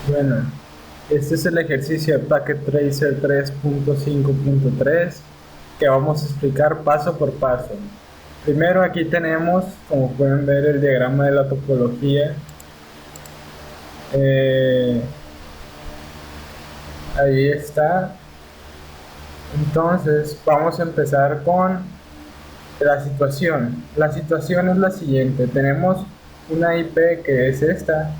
Bueno, este es el ejercicio de Packet Tracer 3.5.3 que vamos a explicar paso por paso. Primero aquí tenemos, como pueden ver, el diagrama de la topología. Eh, Ahí está. Entonces vamos a empezar con la situación. La situación es la siguiente. Tenemos una IP que es esta,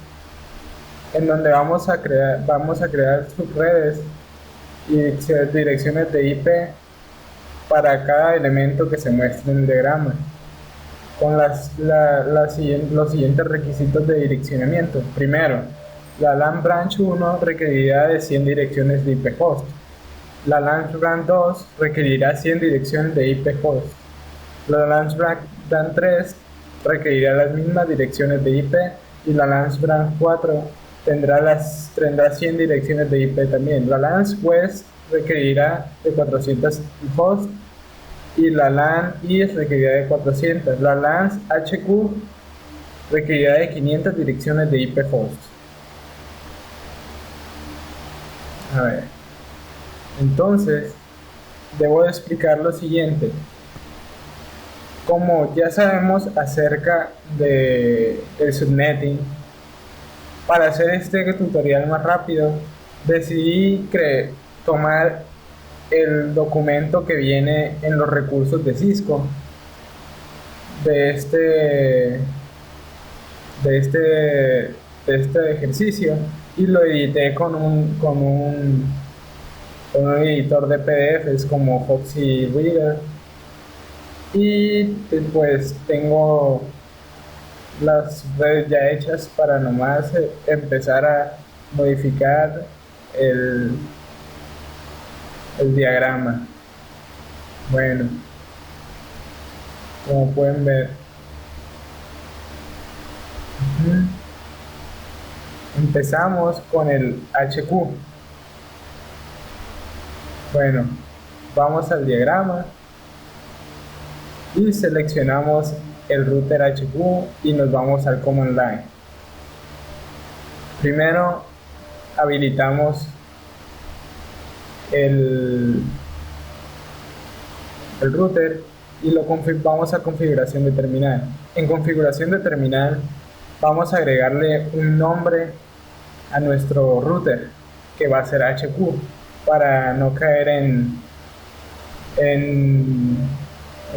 en donde vamos a crear subredes y direcciones de IP para cada elemento que se muestre en el diagrama, con los siguientes requisitos de direccionamiento. Primero, la LAN branch 1 requerirá de 100 direcciones de IP host. La LAN branch 2 requerirá 100 direcciones de IP host. La LAN branch 3 requerirá las mismas direcciones de IP y la LAN branch 4 tendrá 100 direcciones de IP también. La LAN west requerirá de 400 hosts y la LAN IS requerirá de 400. La LAN HQ requerirá de 500 direcciones de IP host. A ver, entonces debo explicar lo siguiente. Como ya sabemos acerca del subnetting, para hacer este tutorial más rápido, decidí tomar el documento que viene en los recursos de Cisco de este de este, de este ejercicio y lo edité con un editor de PDFs como Foxy Reader y pues tengo las redes ya hechas para nomás empezar a modificar el, el diagrama. Bueno, como pueden ver, empezamos con el HQ. Bueno, vamos al diagrama y seleccionamos el router HQ y nos vamos al command line. Primero habilitamos el, el router y vamos a configuración de terminal. En configuración de terminal vamos a agregarle un nombre a nuestro router que va a ser HQ para no caer en, en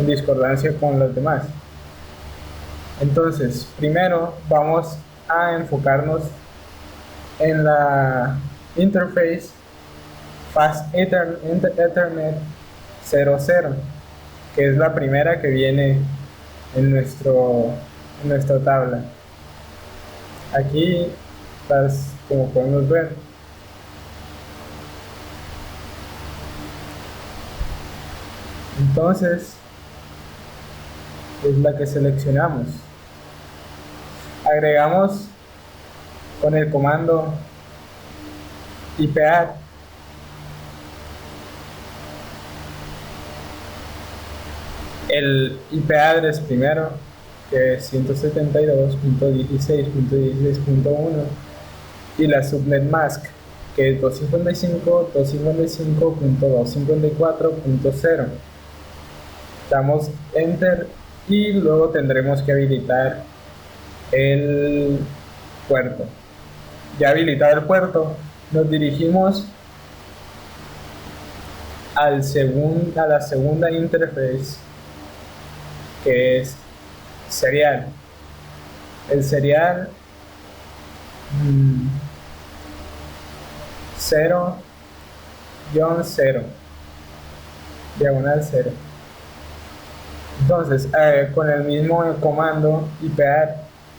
discordancia con los demás. Entonces, primero vamos a enfocarnos en la interface Fast Ethernet 00, que es la primera que viene en nuestra tabla. Aquí, como podemos ver, entonces es la que seleccionamos. Agregamos con el comando ipadd el IP address primero, que es 172.16.16.1, y la subnet mask, que es 255.255.254.0. Damos enter y luego tendremos que habilitar el puerto. Ya habilitado el puerto, nos dirigimos a la segunda interface, que es serial. El serial 0-0, diagonal 0. Entonces, con el mismo comando ipadd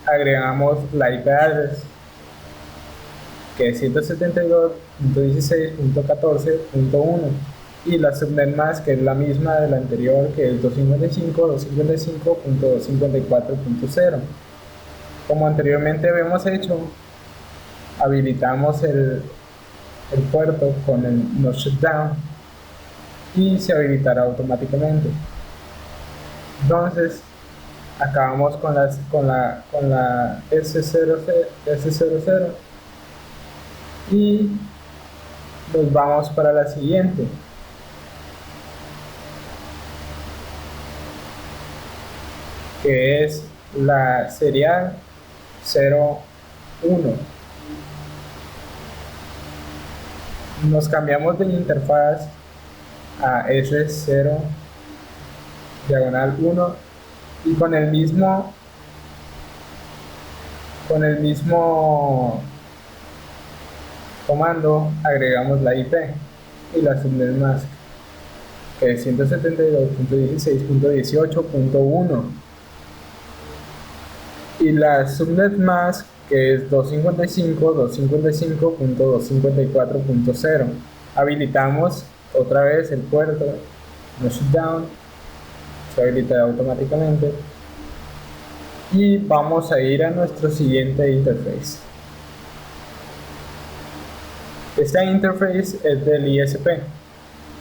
agregamos la IP address, que es 172.16.14.1, y la subnet mask, que es la misma de la anterior, que es 255.255.254.0. Como anteriormente habíamos hecho, habilitamos el puerto con el no shutdown y se habilitará automáticamente. Entonces, acabamos con la S00, y nos vamos para la siguiente, que es la serial 01. Nos cambiamos de interfaz a S0 diagonal 1 y con el mismo comando agregamos la IP y la subnet mask, que es 172.16.18.1, y la subnet mask, que es 255.255.254.0. Habilitamos otra vez el puerto no shutdown, se habilita automáticamente, y vamos a ir a nuestro siguiente interface. Esta interface es del ISP,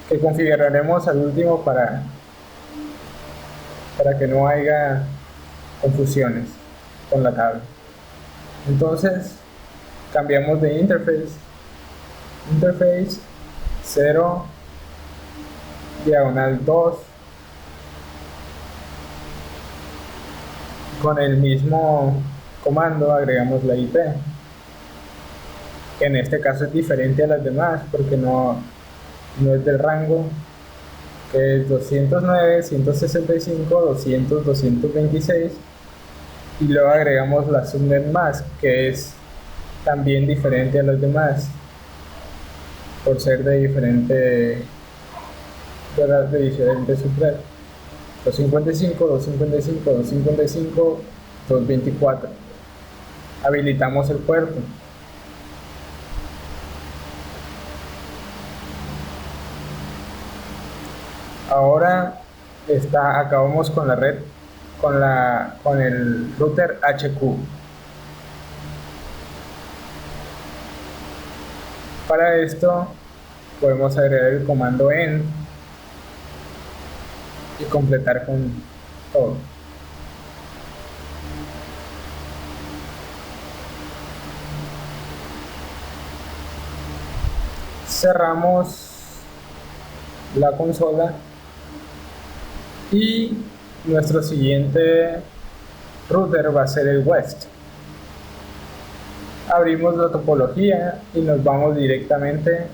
que configuraremos al último para que no haya confusiones con la tabla. Entonces cambiamos de interface 0 diagonal 2, con el mismo comando agregamos la IP, que en este caso es diferente a las demás porque no es del rango, que es 209, 165, 200, 226, y luego agregamos la subnet mask, que es también diferente a las demás por ser de diferente subred. 255, 255, 255, 224. Habilitamos el puerto. Ahora acabamos con la red, con el router HQ. Para esto podemos agregar el comando end y completar con todo. Cerramos la consola y nuestro siguiente router va a ser el West. Abrimos la topología y nos vamos directamente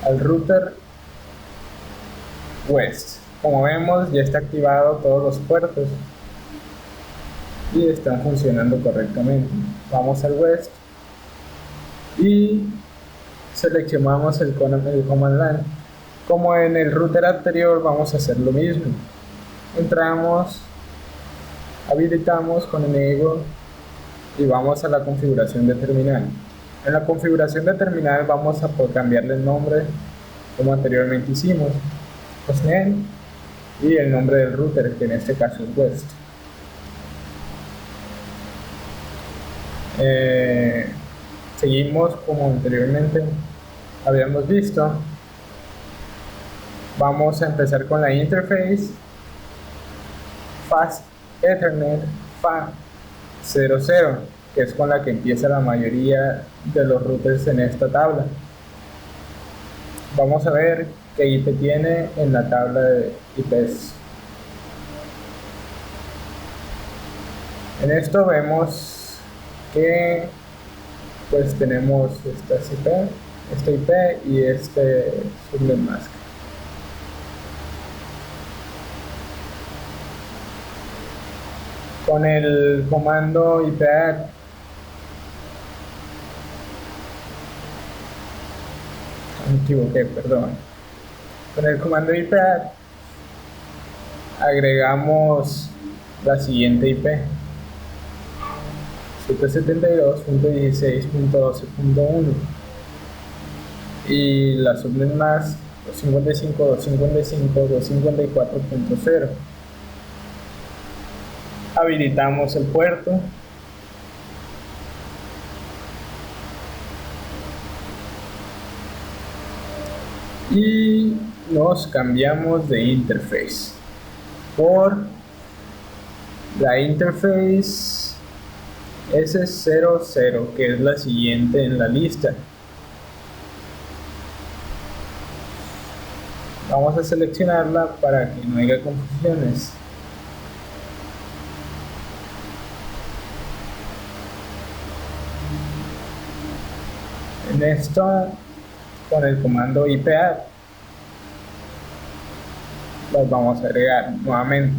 al router West. Como vemos, ya está activado todos los puertos y están funcionando correctamente. Vamos al West y seleccionamos el command line. Como en el router anterior, vamos a hacer lo mismo. Entramos, habilitamos con enable y vamos a la configuración de terminal. En la configuración de terminal vamos a cambiarle el nombre como anteriormente hicimos, hostname, y el nombre del router, que en este caso es West. Seguimos como anteriormente habíamos visto. Vamos a empezar con la interface Fast Ethernet FA00, que es con la que empieza la mayoría de los routers en esta tabla. Vamos a ver qué IP tiene en la tabla de IPs. En esto vemos que pues tenemos esta IP y este subnet mask. Con el comando ipadd me equivoqué, perdón. Con el comando ipadd agregamos la siguiente IP: 172.16.12.1 y la subnet mask 255.255.254.0. Habilitamos el puerto y nos cambiamos de interface por la interface S00, que es la siguiente en la lista. Vamos a seleccionarla para que no haya confusiones. En esto, con el comando ipadd, las vamos a agregar nuevamente.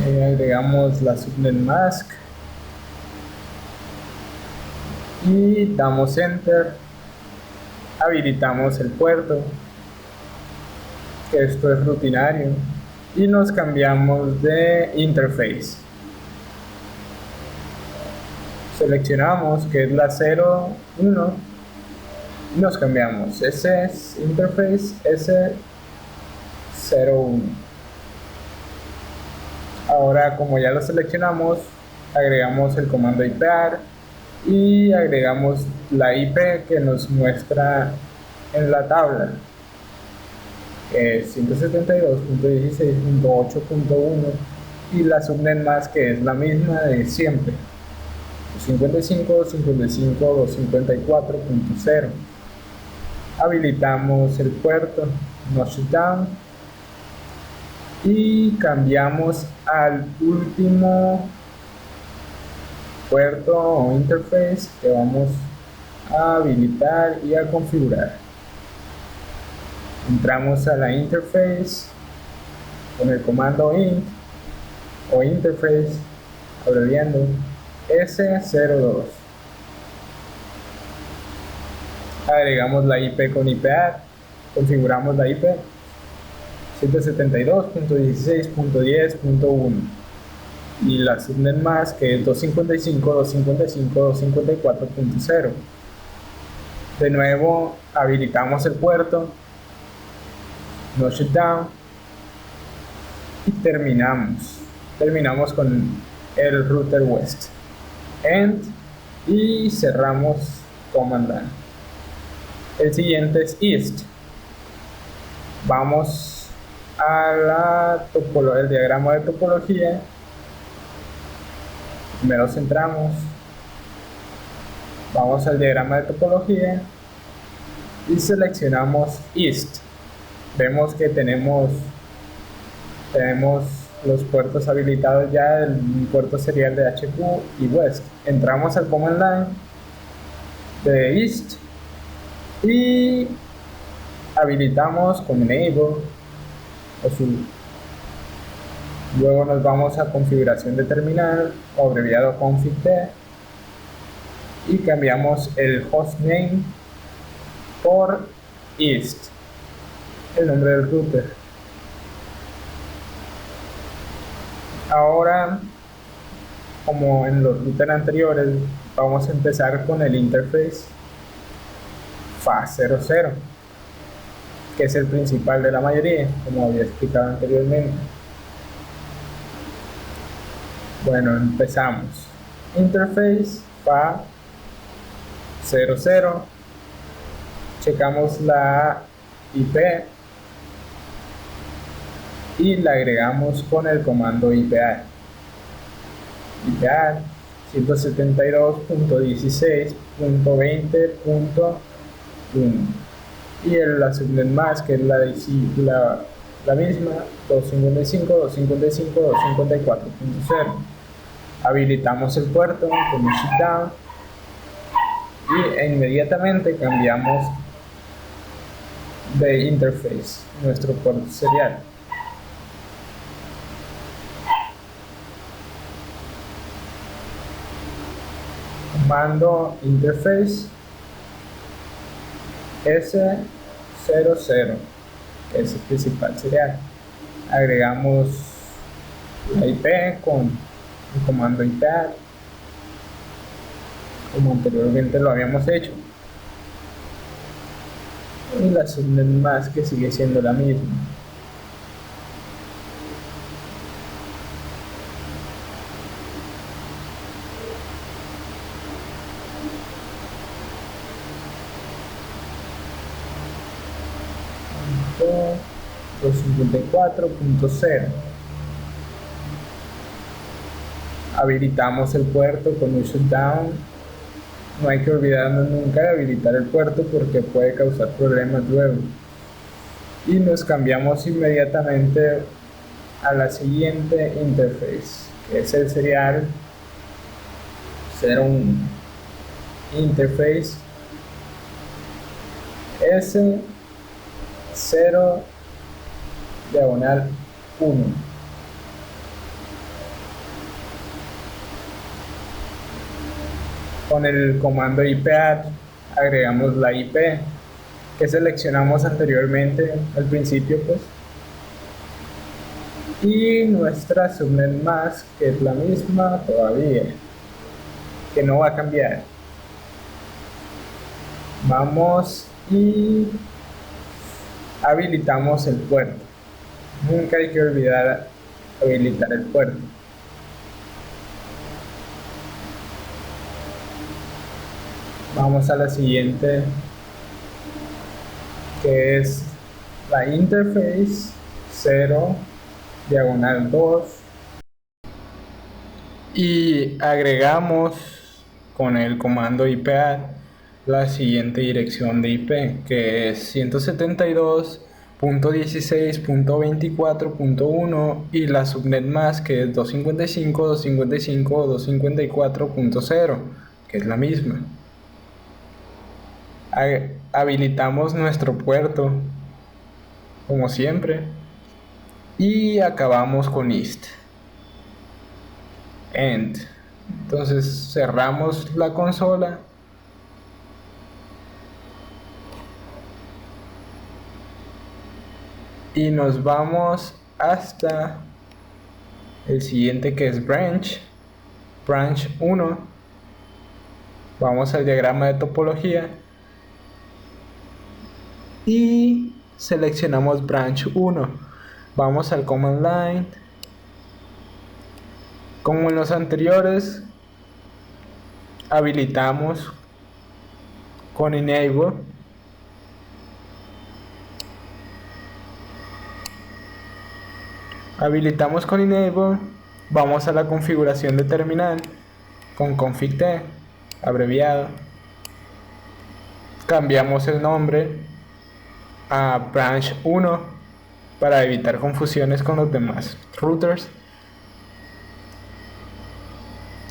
Agregamos la subnet mask y damos enter. Habilitamos el puerto, que esto es rutinario, y nos cambiamos de interface. Seleccionamos que es la 01 y nos cambiamos. Ese es interface S01. Ahora, como ya lo seleccionamos, agregamos el comando ipadd y agregamos la IP que nos muestra en la tabla, que es 172.16.8.1, y la subnet mask, que es la misma de siempre, 55.55.254.0. Habilitamos el puerto no shutdown y cambiamos al último puerto o interface que vamos a habilitar y a configurar. Entramos a la interface con el comando int o interface, abreviando S02. Agregamos la IP con ipadd, configuramos la IP 172.16.10.1 y la subnet mask, que es 255.255.254.0. De nuevo habilitamos el puerto no shutdown y terminamos con el router west end y cerramos command line. El siguiente es east. Vamos a el diagrama de topología. Primero centramos, vamos al diagrama de topología y seleccionamos east. Vemos que tenemos los puertos habilitados ya, el puerto serial de HQ y west. Entramos al command line de east y habilitamos con enable azul. Luego nos vamos a configuración de terminal, o abreviado config-t, y cambiamos el hostname por east, el nombre del router. Ahora, como en los routers anteriores, vamos a empezar con el interface FA00, que es el principal de la mayoría, como había explicado anteriormente. Bueno, empezamos. Interface FA00. Checamos la IP y la agregamos con el comando ipadd. ipadd 172.16.20.1 y la subnet mask, que es la misma, 255.255.254.0. Habilitamos el puerto con shutdown y inmediatamente cambiamos de interface nuestro puerto serial. Comando interface S00, que es el principal serial. Agregamos la IP con el comando ipadd, como anteriormente lo habíamos hecho, y la subnet mask, que sigue siendo la misma. 254.0. Habilitamos el puerto con un shutdown. No hay que olvidarnos nunca de habilitar el puerto porque puede causar problemas luego. Y nos cambiamos inmediatamente a la siguiente interface, que es el serial 01. Interface S0 diagonal 1. Con el comando ipadd agregamos la IP que seleccionamos anteriormente al principio, pues, y nuestra subnet mask, que es la misma todavía, que no va a cambiar. Vamos y habilitamos el puerto. Nunca hay que olvidar habilitar el puerto. Vamos a la siguiente, que es la interface 0 diagonal 2, y agregamos con el comando ipadd la siguiente dirección de IP, que es 172.16.24.1 y la subnet mask, que es 255.255.254.0, que es la misma. Habilitamos nuestro puerto como siempre y acabamos con end. Entonces cerramos la consola y nos vamos hasta el siguiente, que es branch 1. Vamos al diagrama de topología y seleccionamos branch 1. Vamos al command line. Como en los anteriores, habilitamos con enable. Habilitamos con enable. Vamos a la configuración de terminal con config t abreviado. Cambiamos el nombre a branch 1 para evitar confusiones con los demás routers.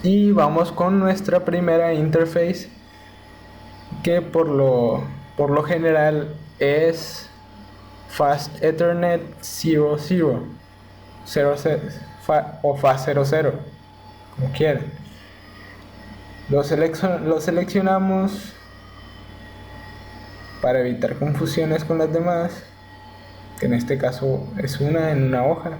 Y vamos con nuestra primera interface, que por lo general es Fast Ethernet 00 o Fast 00, como quieran. Lo seleccionamos para evitar confusiones con las demás, que en este caso es una en una hoja,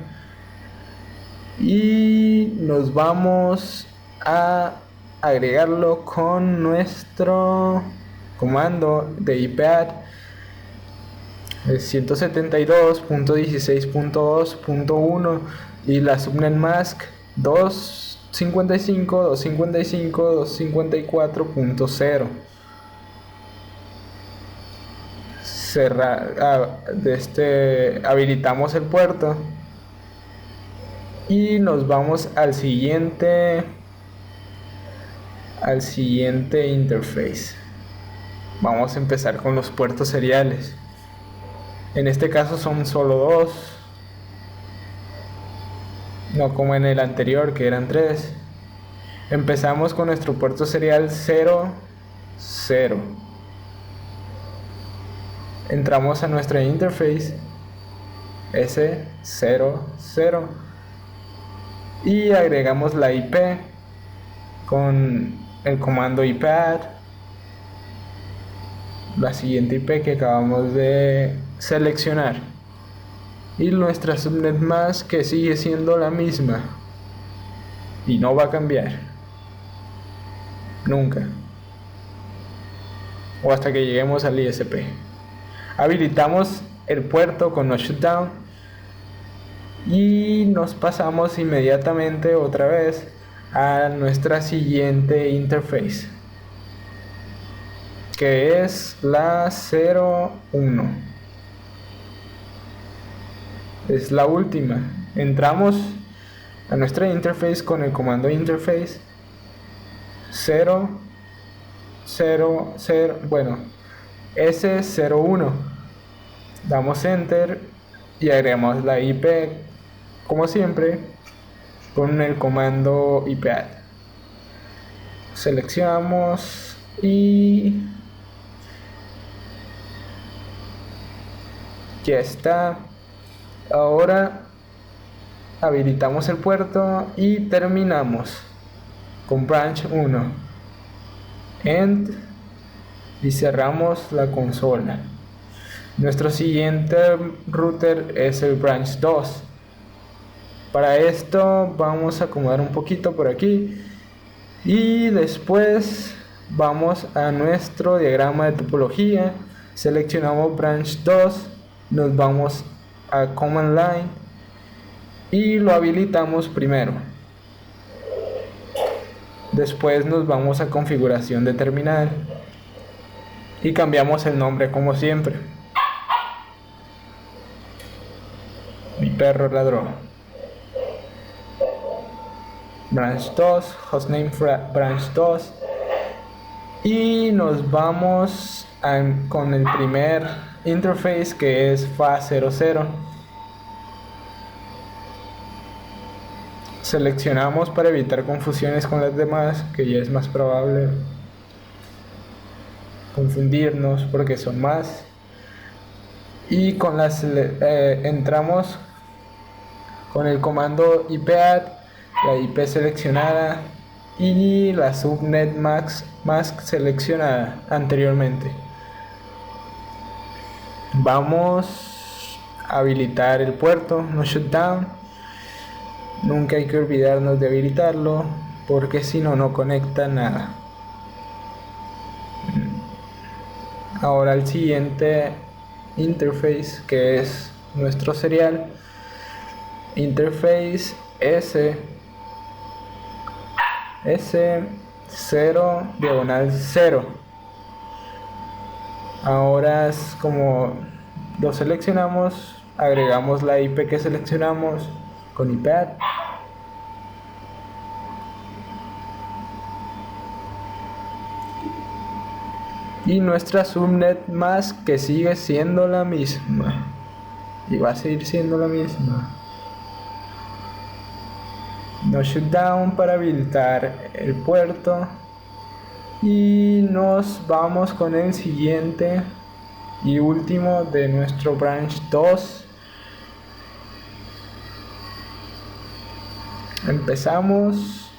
y nos vamos a agregarlo con nuestro comando de ipadd 172.16.2.1 y la subnet mask 255.255.254.0. Habilitamos el puerto y nos vamos al siguiente interface. Vamos a empezar con los puertos seriales. En este caso son solo 2, no como en el anterior que eran 3. Empezamos con nuestro puerto serial 00. Entramos a nuestra interface S00 y agregamos la IP con el comando ipadd, la siguiente IP que acabamos de seleccionar, y nuestra subnet mask, que sigue siendo la misma y no va a cambiar nunca, o hasta que lleguemos al ISP. Habilitamos el puerto con no shutdown y nos pasamos inmediatamente otra vez a nuestra siguiente interface, que es la 01. es la última. Entramos a nuestra interface con el comando interface 0 0 0, bueno, S01. Damos enter y agregamos la IP como siempre con el comando ipadd. Seleccionamos y ya está. Ahora habilitamos el puerto y terminamos con branch 1. End y cerramos la consola. Nuestro siguiente router es el branch 2. Para esto vamos a acomodar un poquito por aquí y después vamos a nuestro diagrama de topología, seleccionamos branch 2, nos vamos a command line y lo habilitamos primero. Después nos vamos a configuración de terminal y cambiamos el nombre como siempre. Mi perro ladró. Branch 2, hostname branch 2 y nos vamos con el primer interface que es FA00. Seleccionamos para evitar confusiones con las demás, que ya es más probable confundirnos porque son más. Y con las entramos con el comando ipadd, la IP seleccionada y la subnet mask seleccionada anteriormente. Vamos a habilitar el puerto no shutdown. Nunca hay que olvidarnos de habilitarlo porque si no, no conecta nada. Ahora el siguiente interface, que es nuestro serial, interface S0/0. Ahora es como lo seleccionamos, agregamos la IP que seleccionamos con ipadd y nuestra subnet mask, que sigue siendo la misma y va a seguir siendo la misma. No shutdown para habilitar el puerto y nos vamos con el siguiente y último de nuestro branch 2. Empezamos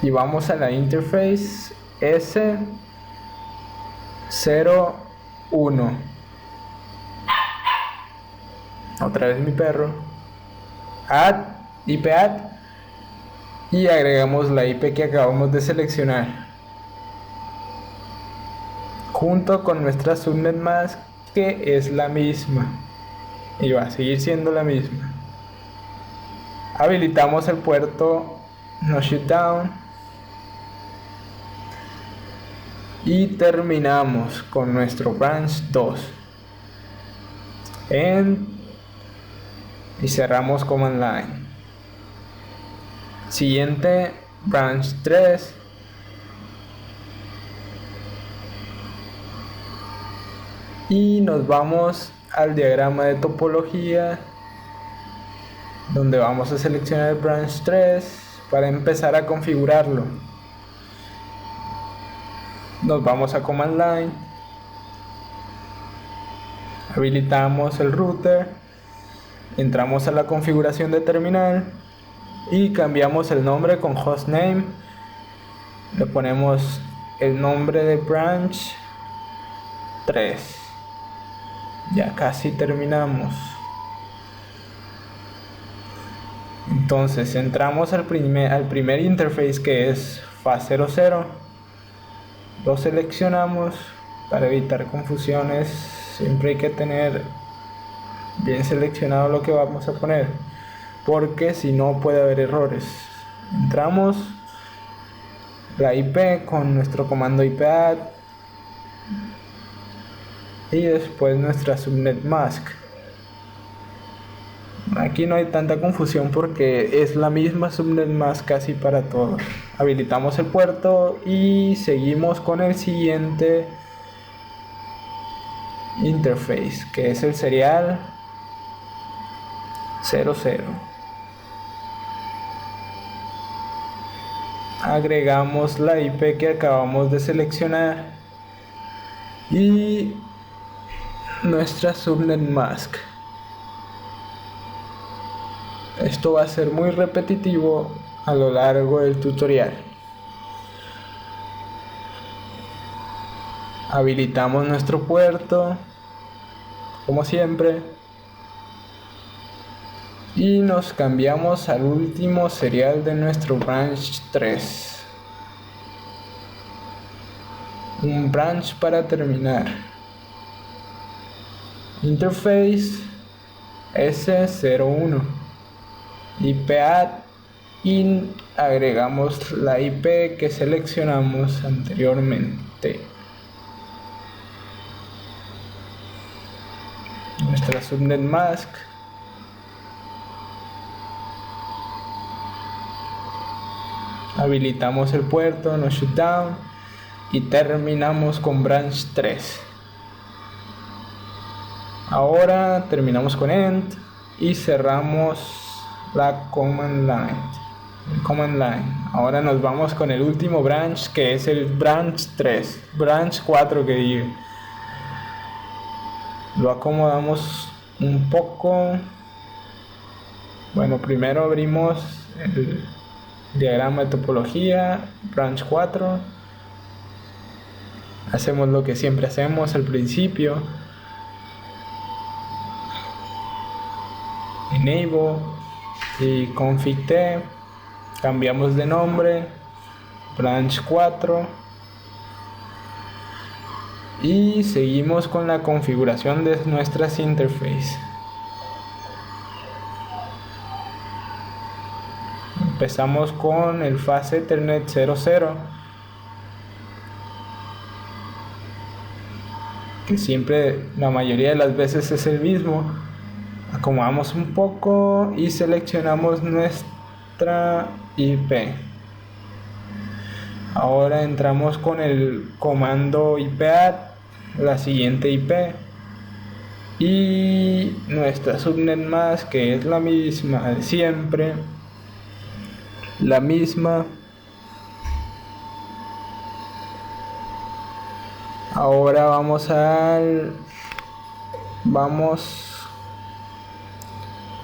y vamos a la interface S01. Otra vez mi perro. Add ipadd y agregamos la IP que acabamos de seleccionar junto con nuestra subnet mask, que es la misma y va a seguir siendo la misma. Habilitamos el puerto no shutdown y terminamos con nuestro branch 2 y cerramos command line. Siguiente, branch 3. Y nos vamos al diagrama de topología, donde vamos a seleccionar el branch 3 para empezar a configurarlo. Nos vamos a command line, habilitamos el router, entramos a la configuración de terminal y cambiamos el nombre con hostname. Le ponemos el nombre de branch 3. Ya casi terminamos. Entonces entramos al primer interface, que es FA00. Lo seleccionamos para evitar confusiones. Siempre hay que tener bien seleccionado lo que vamos a poner, porque si no puede haber errores. Entramos la IP con nuestro comando ipadd y después nuestra subnet mask. Aquí no hay tanta confusión porque es la misma subnet mask casi para todo. Habilitamos el puerto y seguimos con el siguiente interface, que es el serial 00. Agregamos la IP que acabamos de seleccionar y nuestra subnet mask. Esto va a ser muy repetitivo a lo largo del tutorial. Habilitamos nuestro puerto, como siempre, y nos cambiamos al último serial de nuestro branch 3. Un branch para terminar. Interface S01. IP add y agregamos la IP que seleccionamos anteriormente. Nuestra subnet mask. Habilitamos el puerto, no shutdown y terminamos con branch 3. Ahora terminamos con end y cerramos la command line. Ahora nos vamos con el último branch, que es el branch 3, branch 4 que digo. Lo acomodamos un poco. Bueno, primero abrimos el diagrama de topología, branch 4. Hacemos lo que siempre hacemos al principio. Enable y config t. Cambiamos de nombre, branch 4. Y seguimos con la configuración de nuestras interfaces. Empezamos con el fast Ethernet 00, que siempre, la mayoría de las veces es el mismo. Acomodamos un poco y seleccionamos nuestra IP. Ahora entramos con el comando IP add, la siguiente IP y nuestra subnet mask, que es la misma de siempre, la misma. Ahora vamos a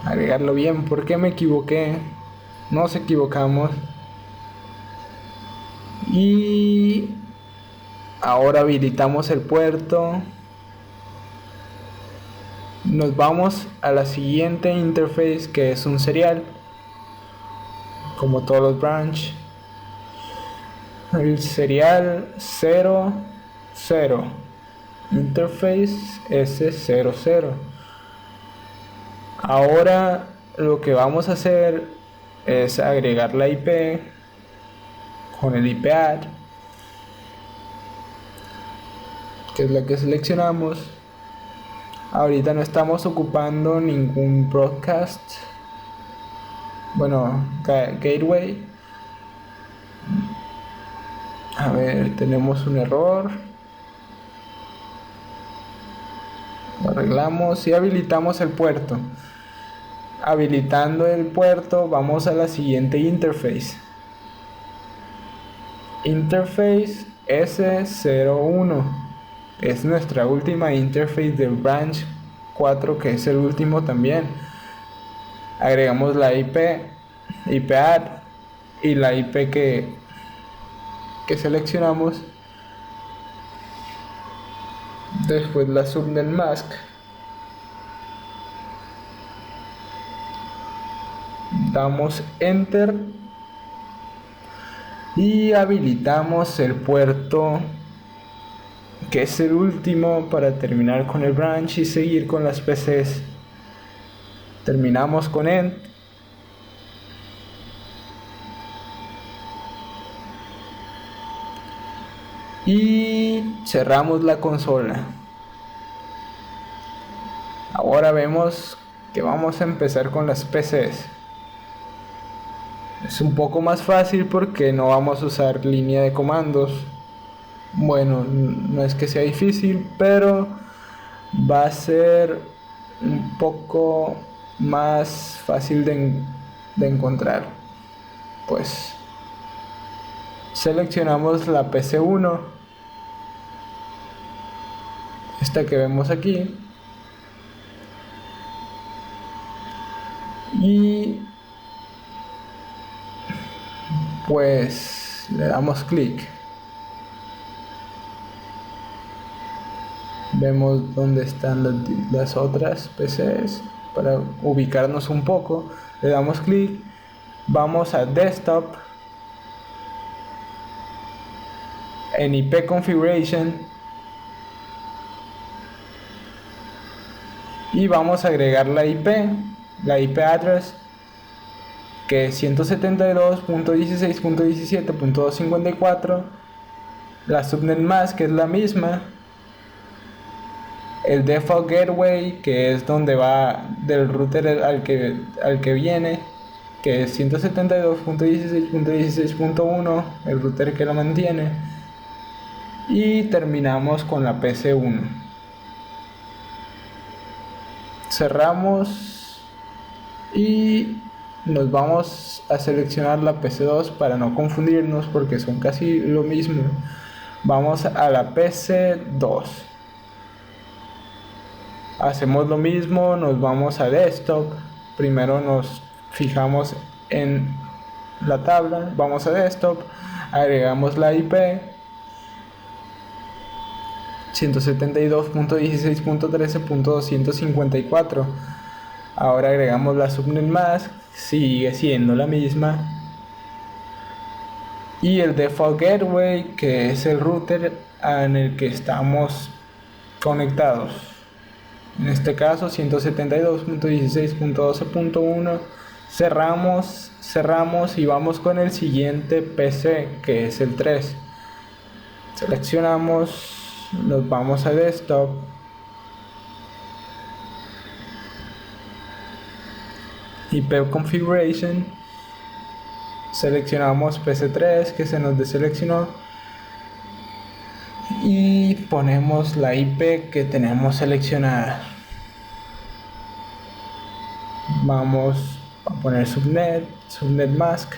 agregarlo bien. ¿Por qué me equivoqué? Nos equivocamos. Y ahora habilitamos el puerto. Nos vamos a la siguiente interface, que es un serial, como todos los branch. El serial 00, interface S00. Ahora lo que vamos a hacer es agregar la IP con el IP add, que es la que seleccionamos. Ahorita no estamos ocupando ningún broadcast, bueno, gateway. A ver, tenemos un error. Lo arreglamos y habilitamos el puerto. Habilitando el puerto, vamos a la siguiente interface. Interface S01. Es nuestra última interface del branch 4, que es el último también. Agregamos la IP add y la IP que seleccionamos. Después la subnet mask. Damos enter y habilitamos el puerto, que es el último, para terminar con el branch y seguir con las PCs. Terminamos con end y cerramos la consola. Ahora vemos que vamos a empezar con las PCs. Es un poco más fácil porque no vamos a usar línea de comandos. Bueno, no es que sea difícil, pero va a ser un poco más fácil de encontrar. Pues seleccionamos la PC1, esta que vemos aquí, y pues le damos clic. Vemos dónde están las otras PCs para ubicarnos un poco. Le damos clic, vamos a desktop, en IP configuration, y vamos a agregar la IP address, que es 172.16.17.254, la subnet mask, que es la misma, el default gateway, que es donde va del router al que viene, que es 172.16.16.1, el router que lo mantiene, y terminamos con la PC1. Cerramos y nos vamos a seleccionar la PC2 para no confundirnos porque son casi lo mismo. Vamos a la PC2, hacemos lo mismo, nos vamos a desktop, primero nos fijamos en la tabla, vamos a desktop, agregamos la IP 172.16.13.254. Ahora agregamos la subnet mask, sigue siendo la misma, y el default gateway, que es el router en el que estamos conectados, en este caso 172.16.12.1. cerramos y vamos con el siguiente PC, que es el 3. Seleccionamos, nos vamos a desktop, IP configuration, seleccionamos PC3, que se nos deseleccionó, y ponemos la IP que tenemos seleccionada. Vamos a poner subnet mask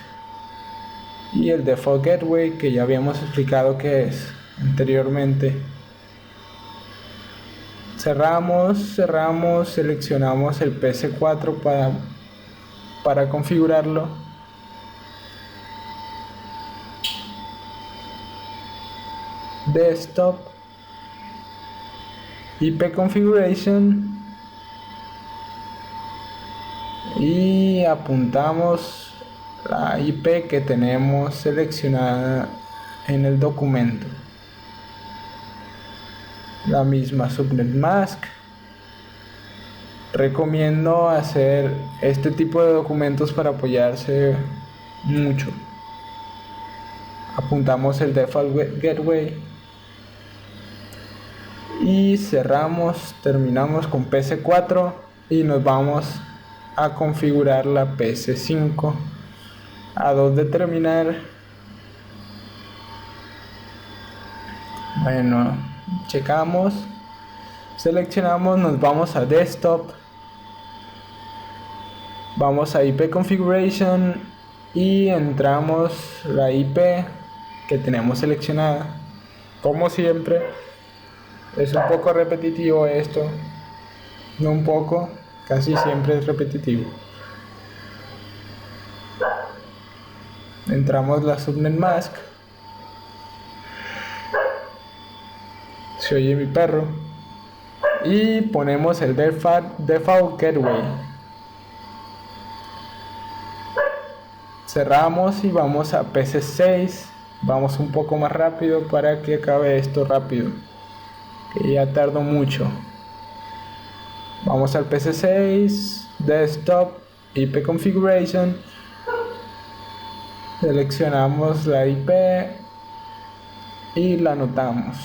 y el default gateway, que ya habíamos explicado que es anteriormente. Cerramos, seleccionamos el PC4 para configurarlo. Desktop, IP configuration, y apuntamos la IP que tenemos seleccionada en el documento. La misma subnet mask. Recomiendo hacer este tipo de documentos para apoyarse mucho. Apuntamos el default gateway y cerramos, terminamos con PC4 y nos vamos a configurar la PC5. A 2 de terminar, bueno, checamos, seleccionamos, nos vamos a desktop, vamos a IP configuration y entramos la IP que tenemos seleccionada. Como siempre, es un poco repetitivo esto, no un poco, casi siempre es repetitivo. Entramos la subnet mask, se oye mi perro, y ponemos el default gateway. Cerramos y vamos a PC6. Vamos un poco más rápido para que acabe esto rápido, que ya tardo mucho. Vamos al PC6, desktop, IP configuration, seleccionamos la IP y la anotamos.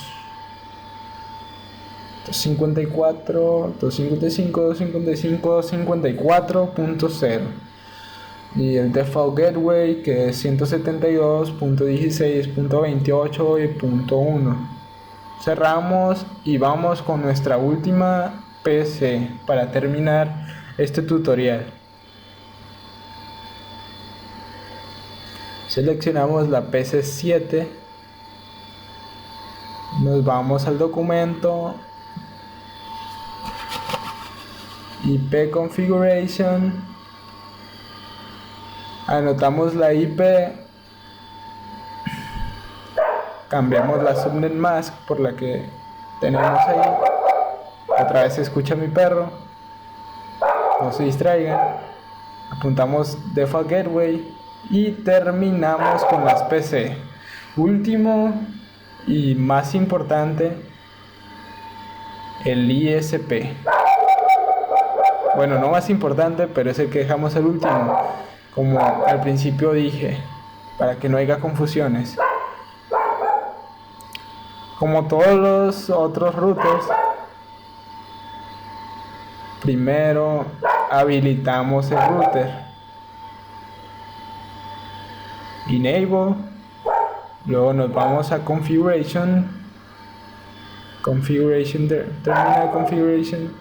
54, 255, 255, 54.0. Y el default gateway, que es 172.16.28 y .1. Cerramos y vamos con nuestra última PC para terminar este tutorial. Seleccionamos la PC 7, nos vamos al documento, IP configuration, anotamos la IP, cambiamos la subnet mask por la que tenemos ahí. Otra vez se escucha mi perro, no se distraigan. Apuntamos default gateway y terminamos con las PC. Último y más importante, el ISP. Bueno, no más importante, pero es el que dejamos al último, como al principio dije, para que no haya confusiones. Como todos los otros routers, primero habilitamos el router, enable, luego nos vamos a configuration, terminal configuration,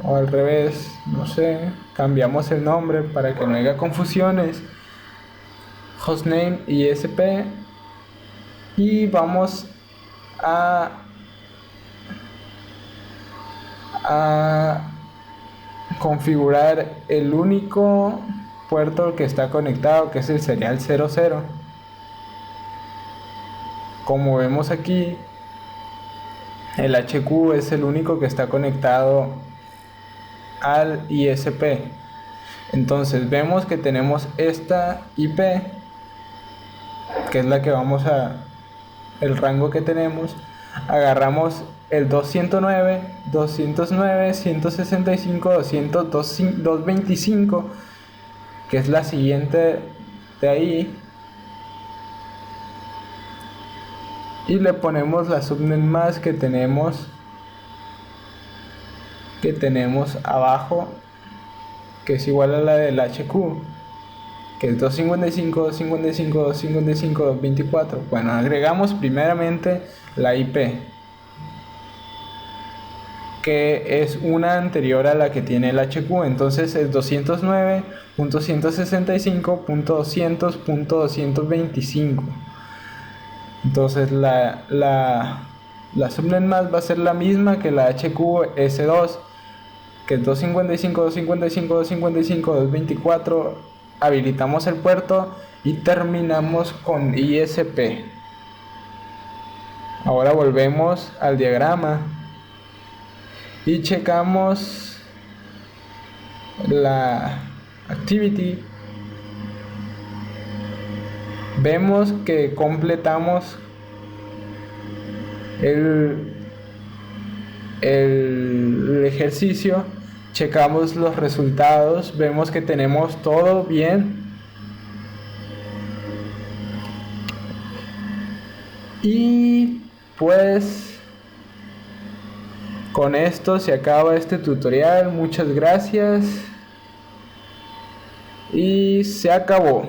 o al revés, no sé, cambiamos el nombre para que no haya confusiones, hostname ISP, y vamos a configurar el único puerto que está conectado, que es el serial 00. Como vemos aquí, el HQ es el único que está conectado al ISP. Entonces vemos que tenemos esta IP, que es la que vamos a, el rango que tenemos. Agarramos el 209, 209, 165, 200, 225, que es la siguiente de ahí, y le ponemos la subnet mask que tenemos abajo, que es igual a la del HQ, que es 255, 255, 255, 224. Bueno, agregamos primeramente la IP, que es una anterior a la que tiene el HQ, entonces es 209.165.200.225. entonces la subnet mask va a ser la misma que la HQS2, que es 255, 255, 255, 224. Habilitamos el puerto y terminamos con ISP. Ahora volvemos al diagrama y checamos la activity. Vemos que completamos el ejercicio. Checamos los resultados, vemos que tenemos todo bien. Y pues con esto se acaba este tutorial. Muchas gracias. Y se acabó.